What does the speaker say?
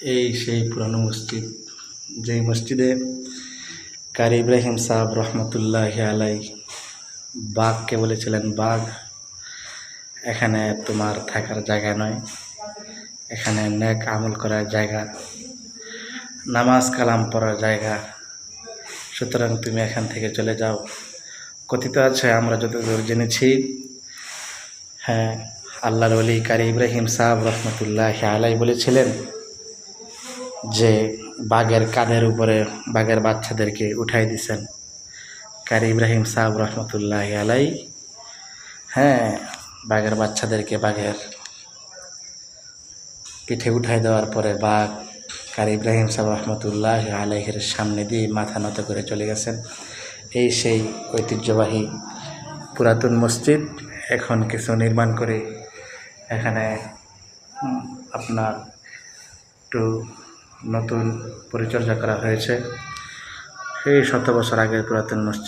এই সেই পুরানো মসজিদ, যেই মসজিদে কারি ইব্রাহিম সাহেব রহমতুল্লাহ আলাই বাঘকে বলেছিলেন, বাঘ এখানে তোমার থাকার জায়গা নয়, এখানে নেক আমল করার জায়গা, নামাজ কালাম পড়ার জায়গা, সুতরাং তুমি এখান থেকে চলে যাও। কথিত আছে, আমরা যতদূর জেনেছি, হ্যাঁ, আল্লাহর ওলি কারি ইব্রাহিম সাহেব রহমতুল্লাহ আলাই বলেছিলেন যে বাঘের কাঁধের উপরে বাঘের বাচ্চাদেরকে উঠাই দিছেন। কারি ইব্রাহিম সাহেব রহমতুল্লাহ আলাই, হ্যাঁ, বাঘের বাচ্চাদেরকে বাঘের পিঠে উঠাই দেওয়ার পরে বাঘ কারি ইব্রাহিম সাহেব রহমতুল্লাহ আলাইহের সামনে দিয়ে মাথা নত করে চলে গেছেন। এই সেই ঐতিহ্যবাহী পুরাতন মসজিদ এখন কিছু নির্মাণ করে এখানে আপনার একটু নতুন পরিচর্যা করা হয়েছে। এই 100 বছর আগের পুরাতন মসজিদ।